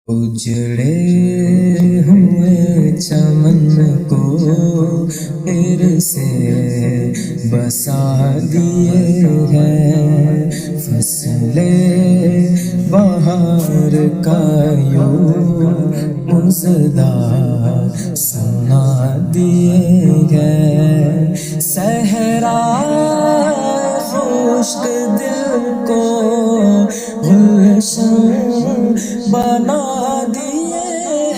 اجڑے ہوئے چمن کو پھر سے بسا دیے ہیں، فصلیں بہار کا یوں مژدہ سنا دیے ہیں، صحرا خشک دل کو گلشن بنا دیے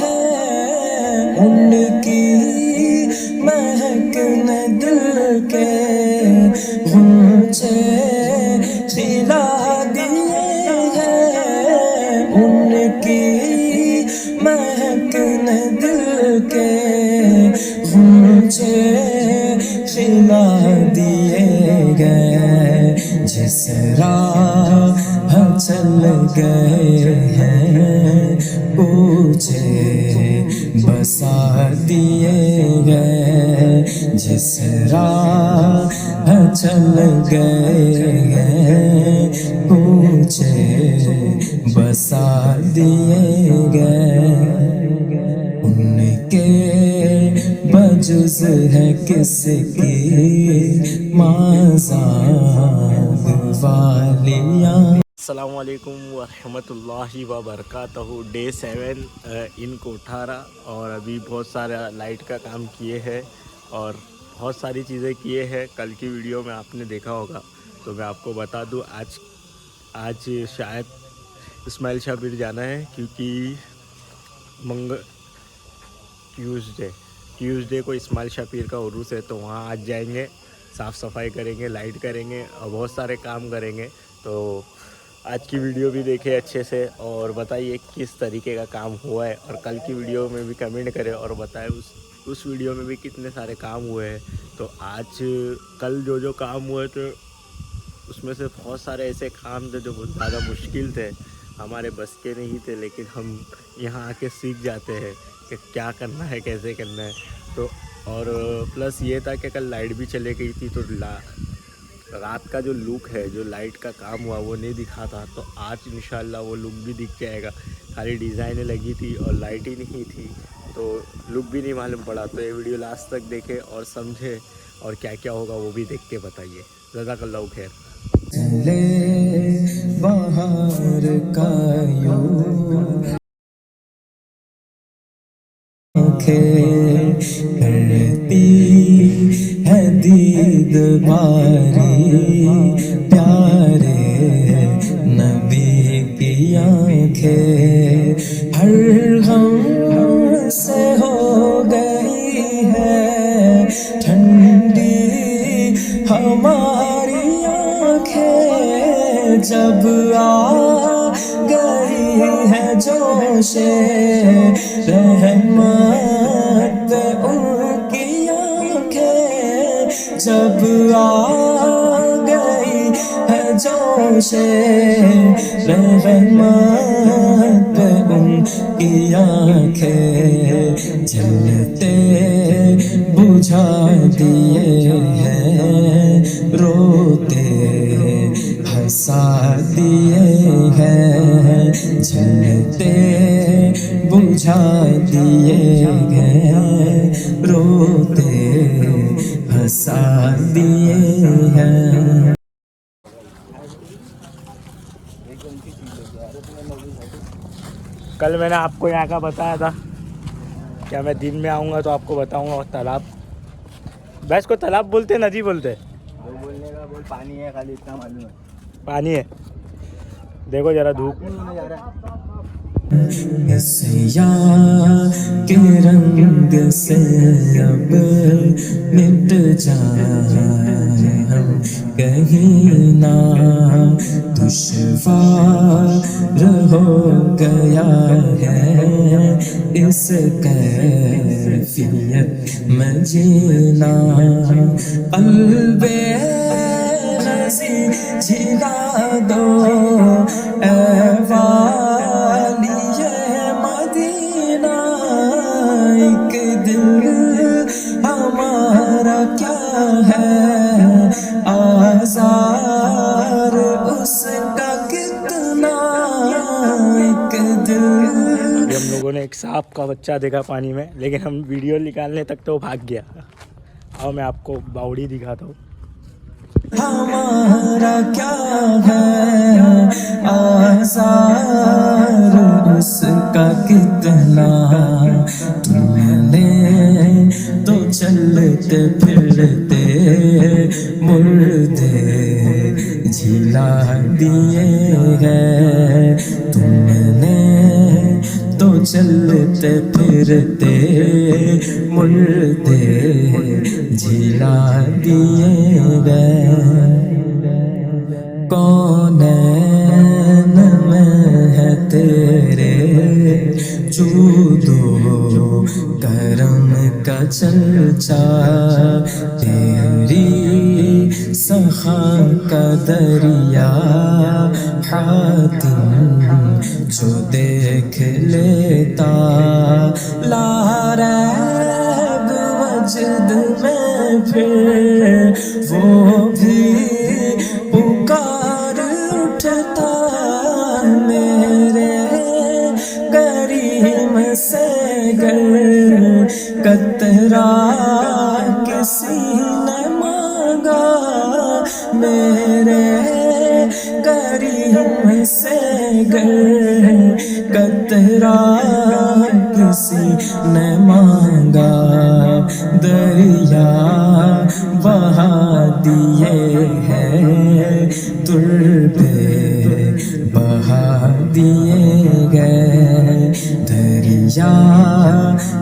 ہیں، ان کی مہک نے دل کے غنچے کھلا دیے ہیں، ان کی مہک نے دل کے غنچے کھلا دیے گئے، جس راہ چل گئے ہیں پوچھے بسا دیے گئے، جس راہ چل گئے ہیں پوچھے بسا دیے گئے، ان کے بجز ہے کس کی مازاد والیاں۔ السلام علیکم ورحمۃ اللہ وبرکاتہ۔ ڈے 7 ان کوٹھارا، اور ابھی بہت سارا لائٹ کا کام کیے ہیں اور بہت ساری چیزیں کیے ہیں۔ کل کی ویڈیو میں آپ نے دیکھا ہوگا، تو میں آپ کو بتا دوں آج شاید اسماعیل شاہ پیر جانا ہے، کیونکہ ٹیوزڈے کو اسماعیل شاہ پیر کا عروس ہے، تو وہاں آج جائیں گے، صاف صفائی کریں گے، لائٹ کریں گے اور بہت سارے کام کریں گے۔ تو آج کی ویڈیو بھی دیکھیں اچھے سے اور بتائیے کس طریقے کا کام ہوا ہے، اور کل کی ویڈیو میں بھی کمنٹ کریں اور بتائیں اس ویڈیو میں بھی کتنے سارے کام ہوئے ہیں۔ تو کل جو کام ہوئے تھے اس میں سے بہت سارے ایسے کام تھے جو بہت زیادہ مشکل تھے، ہمارے بس کے نہیں تھے، لیکن ہم یہاں آ کے سیکھ جاتے ہیں کہ کیا کرنا ہے، کیسے کرنا ہے۔ تو اور پلس یہ تھا کہ کل لائٹ بھی چلے گئی تھی، تو رات کا جو لک ہے، جو لائٹ کا کام ہوا وہ نہیں دکھا تھا، تو آج انشاءاللہ وہ لک بھی دکھ جائے گا۔ خالی ڈیزائنیں لگی تھی اور لائٹ ہی نہیں تھی، تو لک بھی نہیں معلوم پڑا۔ تو یہ ویڈیو لاسٹ تک دیکھیں اور سمجھیں، اور کیا کیا ہوگا وہ بھی دیکھ کے بتائیے۔ جزاک اللہ خیر۔ چلے بہار کا یوں کرتی ہے دید باری، پیارے نبی کی آنکھیں ہر غم سے ہو گئی ہے ٹھنڈی ہماری آنکھیں، جب آ گئی ہے جوش رحمت ان کی آنکھیں، جب آ گئی ہے جوش رحمت ان کی آنکھیں، جلتے بجھا دیے ہیں، روتے ہنسا دیے ہیں، جلتے بجھا دیے ہیں، روتے ہنسا دیے ہیں۔ کل میں نے آپ کو یہاں کا بتایا تھا، کیا میں دن میں آؤں گا تو آپ کو بتاؤں گا تالاب۔ بھائی کو تالاب بولتے ہیں ندی بولتے ہیں؟ بولنے کا بول پانی ہے، خالی اتنا معلوم ہے پانی ہے۔ دیکھو ذرا دھوپ، سیاہ کے رنگ سے اب مٹ جائے ہم کہیں نہ، دشوار ہو گیا ہے اس کیفیت میں جینا، قلب نصیب جھلا دو اے والی مدینہ، ایک دل ہمارا کیا ہے آزار اس کا کتنا، ایک دل अभी हम लोगों ने एक सांप का बच्चा देखा पानी में, लेकिन हम वीडियो निकालने तक तो वो भाग गया। और मैं आपको बावड़ी दिखाता हूँ। हमारा क्या है आसार उसका कितना, तुमने तो चलते फिरते मुर्दे जिला दिए हैं, तुमने तो चलते फिरते मुर्दे जिला दिए गए। कौनैन में है तेरे जूदो करम का चर्चा, तेरी सखा का दरिया हातिम जो देख लेता, लारैब वजद में फिर वो भी पुकार उठता, मेरे करीम से गर कतरा किसी ने मांगा, मेरे करीम से गर कतरा किसी ने मांगा, दरिया बहा दिए हैं तुर्बे बहा दिए गए, दरिया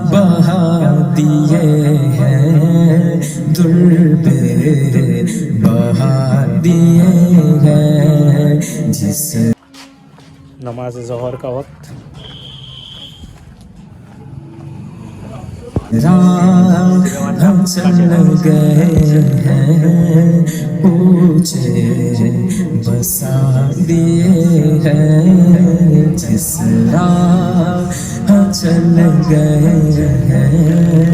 बहा दिए हैं तुर्बे बहा दिए गए। जिस नमाज ज़ोहर का वक्त, हम चल गए हैं ऊंचे बसा दिए हैं, जिस राह हम चल गए हैं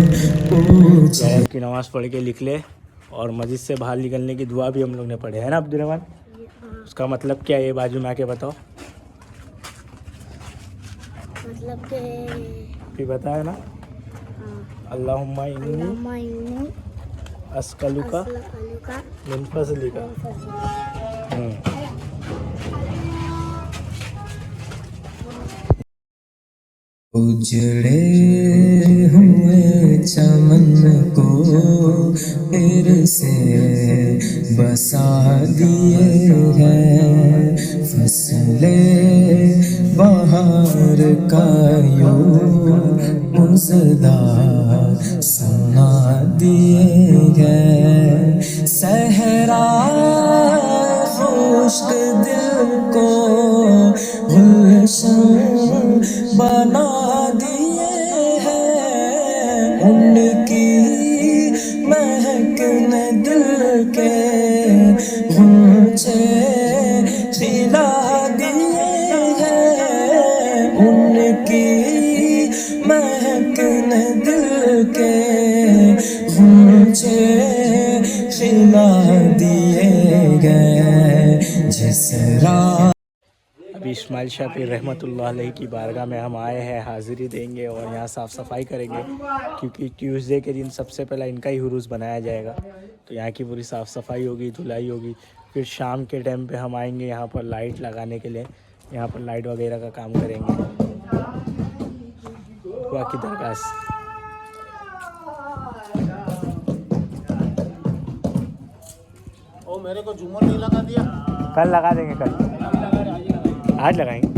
ऊंचे। ज़ोहर की नमाज़ पढ़ के निकले और मस्जिद से बाहर निकलने की दुआ भी हम लोग ने पढ़े है ना अब्दुर्रहमान। उसका मतलब क्या है, ये बाजू में आके बताओ। मतलब के भी बताया ना, अल्लाहुम्मा इन्नी अस्कलुका मिन फज़लिका। उजड़े हुए चमन को फिर से बसा दिए हैं, फसलें बहार का यूं मुज़दा सुना दिए हैं, सहरा खुश्क दिल को गुलशन बना दिए हैं, उनकी महक ने दिल के गूंचे खिला दिए हैं, उनकी महक ने दिल के गूंचे खिला दिए गए। जिस राह अभी इस्माइल शाह पीर रहमतुल्लाह अलैह की बारगाह में हम आए हैं, हाज़िरी देंगे और यहाँ साफ़ सफाई करेंगे, क्योंकि ट्यूसडे के दिन सबसे पहला इनका ही हुरूस बनाया जाएगा। तो यहाँ की पूरी साफ़ सफाई होगी, धुलाई होगी। फिर शाम के टाइम पे हम आएंगे यहाँ पर लाइट लगाने के लिए, यहाँ पर लाइट वगैरह का काम करेंगे। दुआ की दरखास्त। ओ मेरे को झूमर नहीं लगा दिया। कल लगा देंगे, कल आज लगाएंगे।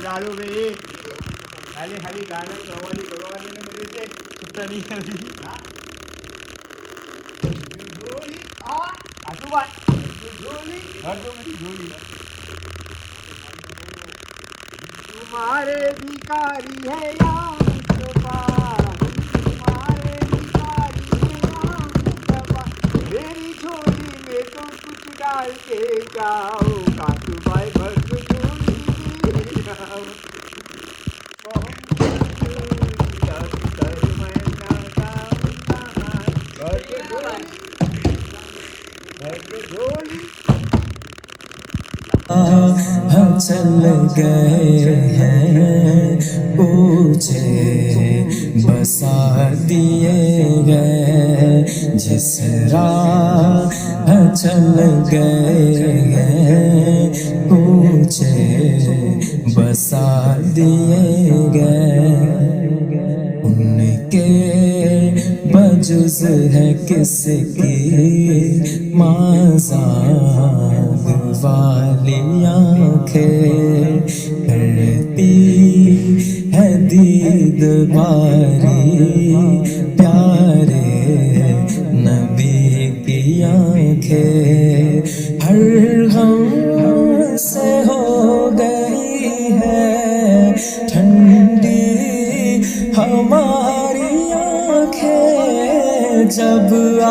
डालो भाई, खाली खाली गाना कवाली करवाने में मेरे से छुट्टा नहीं है। तुम्हारे भिखारी है या मुस्तफा, तुम्हारे भिखारी है या मुस्तफा, मेरी झोली में तो कुछ डाल के जाओ काटू भाई चल गए हैं ऊंचे बसा दिए गए जिस राह चल गए हैं ऊंचे बसा दिए गए उनके बजुज है किसकी माज़ाग वाली आँखें करती है दीद बारी प्यारे नबी की आँखें हर गम से हो गई है ठंडी हमारी आँखें जब आ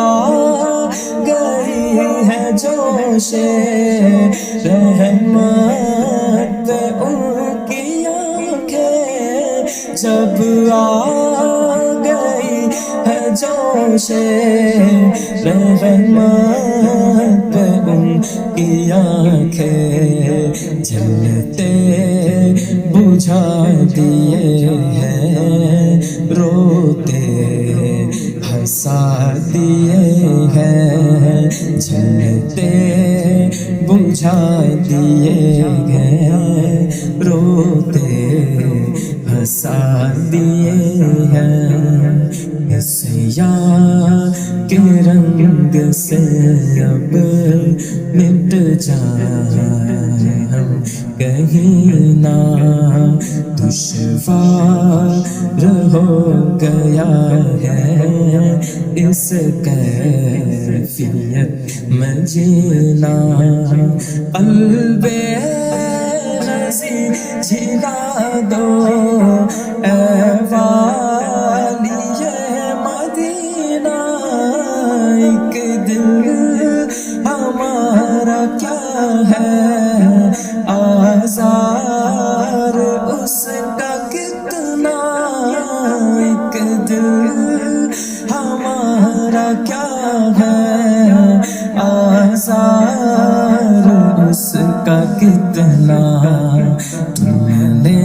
गई है जोशे रहमत उनकी आँखें जब आ गई है जोशे रहमत उनकी आँखें जलते बुझा दिए हैं रोते हंसा दिए हैं जलते बुझा दिए हैं रोते हंसा दिए हैं इस यार के रंग से अब मिट जाए हम कहीं ना दुश्वार हो गया है इस कैफियत में जीना क़ल्बे हज़ी झिला दो ऐ वालिए मदीना एक दिल हमारा क्या है आज़ार उसका कितना एक दिल हमारा क्या है आज़ार उसका कितना तुमने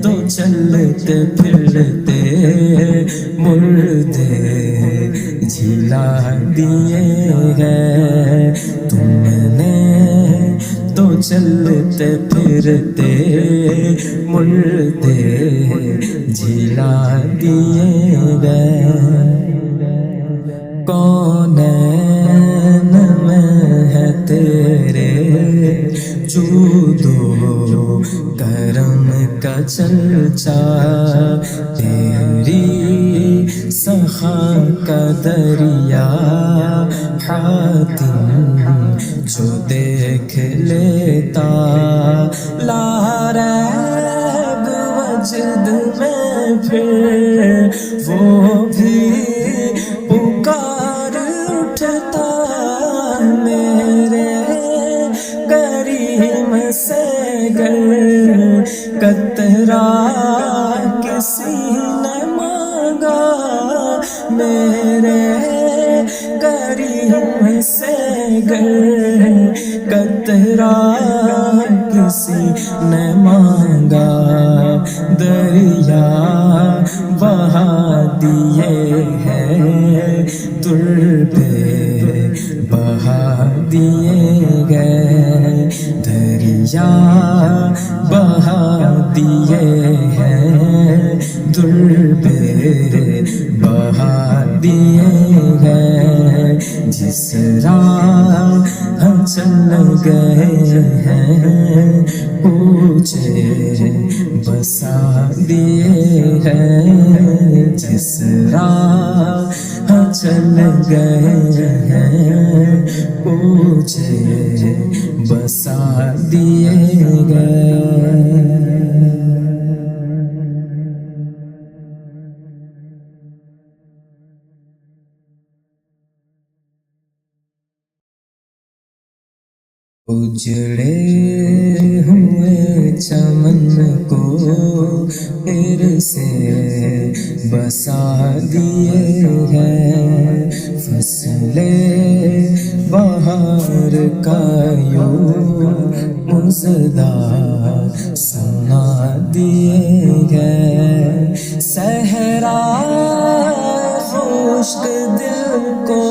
तो चलते फिरते मुर्दे जिला दिए हैं तुमने तो चलते फिरते मुर्दे जिला दिए गए कौनैन में है तेरे जूदो करम का चर्चा तेरी सखा का दरिया हातिम जो देख लेता लारैब वजद में फिर वो भी पुकार उठता मेरे करीम से गर कतरा किसी ने मांगा मेरे करीम से गर कतरा किसी ने मांगा दरिया बहा दिए हैं तुर्बे बहा दिए गए दरिया बहा दिए हैं तुर्बे बहा दिए गए जिस राह चल गए हैं ऊंचे बसा दिए हैं जिस राह चल गए हैं ऊंचे बसा दिए गए। اجڑے ہوئے چمن کو پھر سے بسا دیے ہیں، فصلیں بہار کا یوں مژدہ سنا دیے ہیں، صحرا خشک دل کو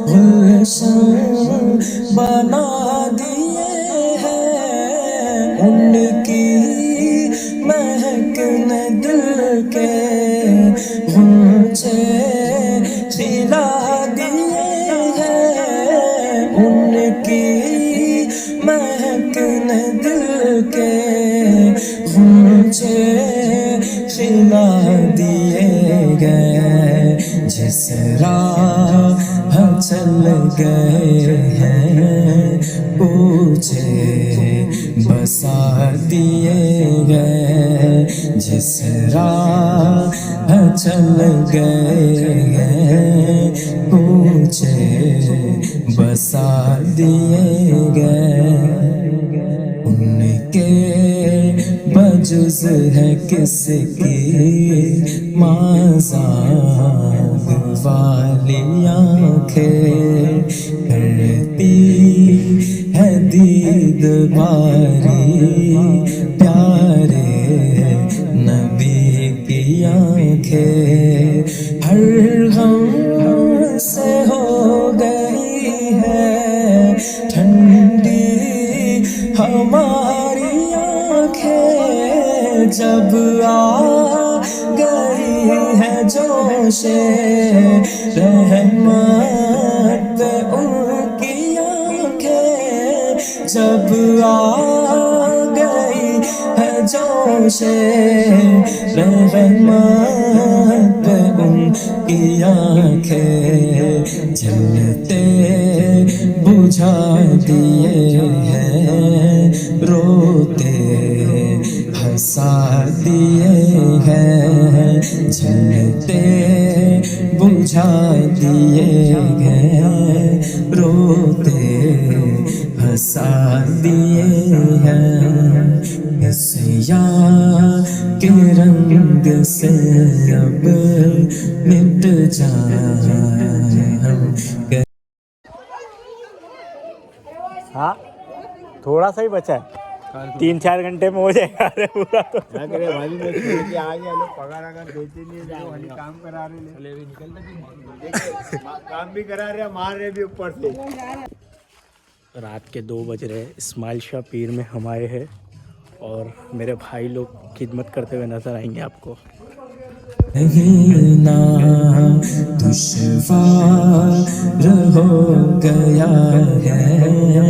گلشن بنا دیے ہیں، ان کی مہک نے دل کے غنچے کھلا دیے ہیں، ان کی مہک نے دل کے غنچے کھلا دیے گئے، جس راہ چل گئے ہیں پوچھے بسا دیے گئے، جس راہ چل گئے ہیں پوچھے بسا دیے گئے، ان کے بجز ہے کس کی مازاد والی آنکھیں، کرتی ہے دید باری پیارے نبی کی آنکھیں، ہر غم سے ہو گئی ہے ٹھنڈی ہماری آنکھیں، جب آ گئی ہے جوش رحمت پہ ان کی آنکھیں، جب آ گئی ہے جوش رحمت پہ ان کی آنکھیں، جلتے بجھا دیے ہیں، روتے ہنسا دیے ہیں، جلتے بجھا دیے ہیں، روتے ہنسا دیے ہیں، سیاہ کے رنگ سے اب مٹ جائیں ہم۔ ہاں تھوڑا سا ہی بچا ہے، 3-4 گھنٹے میں ہو جائے گا پورا تو۔ بھائی میں چھوڑ کے آ گیا، لوگ پگار اگر دیتے نہیں خالی کام کرا رہے کام بھی کرا رہے مار رہے بھی اوپر سے۔ رات کے 2 بج رہے، اسماعیل شاہ پیر میں ہم آئے ہیں اور میرے بھائی لوگ خدمت کرتے ہوئے نظر آئیں گے آپ کو۔ نا دشوار ہو گیا ہے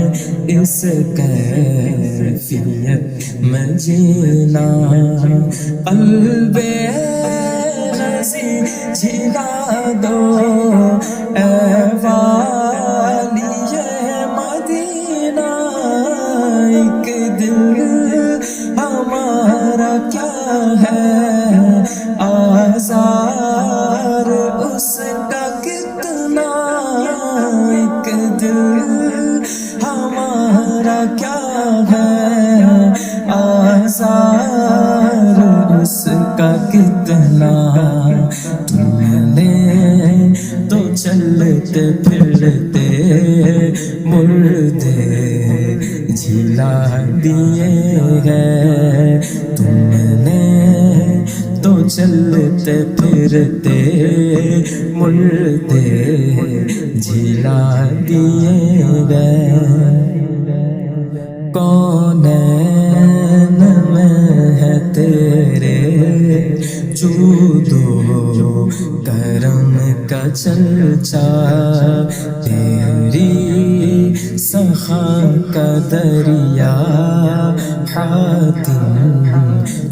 اس کیفیت میں جینا، قلب نصیب جھلا دو اے والی مدینہ، ایک دل ہمارا کیا ہے آزار اس کا کتنا، ایک دل ہمارا کیا ہے آزار اس کا کتنا، تم نے تو چلتے پھرتے مردے جھلا دیے ہیں، تم نے تو چلتے پھرتے مردے جھلا دیے گئے، کونین میں ہے تیرے جود و کرم کا چرچا، تیری سخا کا دریا حاتم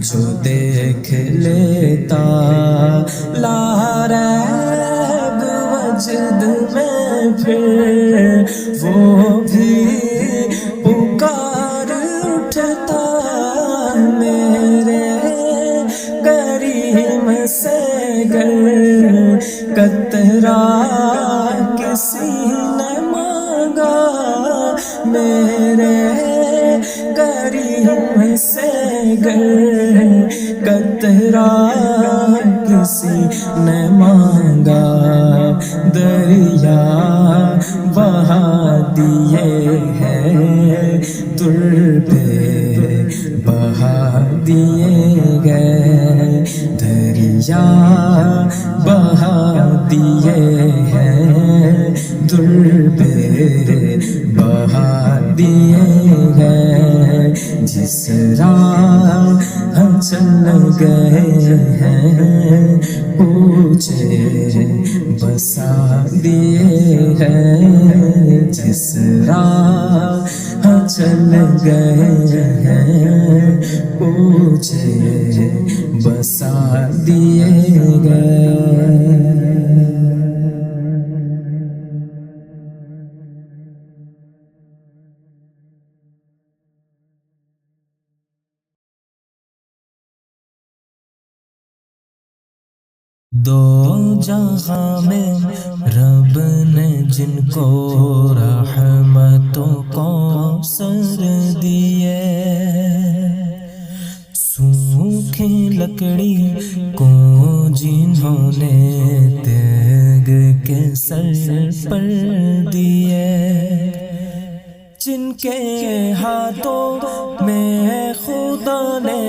جو دیکھ لیتا، لا ریب وجد میں پھر وہ بھی پکار اٹھتا، میرے کریم سے گر قطرہ کسی نے مانگا، मेरे करीम से गर कतरा किसी ने मांगा दरिया बहा दिए हैं तुर पे बहा दिए गए दरिया बहा दिए हैं दुर पे बहा दिए हैं जिस राह चल गए हैं ऊंचे बसा दिए हैं जिस राह चल गए हैं ऊंचे बसा दिए गए दो जहां में रब ने जिनको रहमतों को सर दिए सूखी लकड़ी को जिन्होंने तेग के सर पर दिए जिनके हाथों में खुदा ने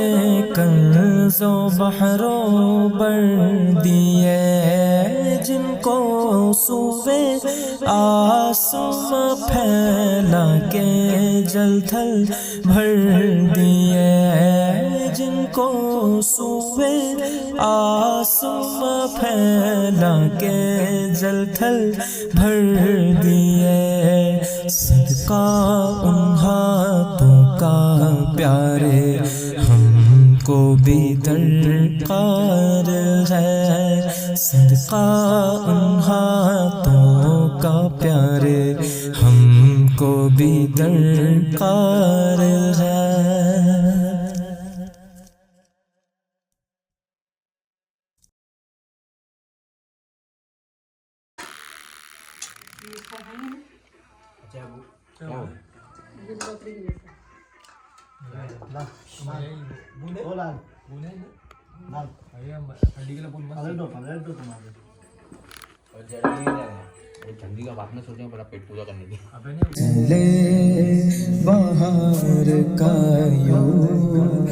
कर्ज़ो बहरो भर दिए जिनको सूबे आसमां फैला के जल थल भर दिए जिनको सूबे आसमां फैला के जल थल भर दिए सदका उन हाथों का प्यारे हमको भी दरकार है सदका उन हाथों का प्यारे हमको भी दरकार है ठंडी का बात में सोचे बड़ा पेट पूजा करने की चले बाहर का यूं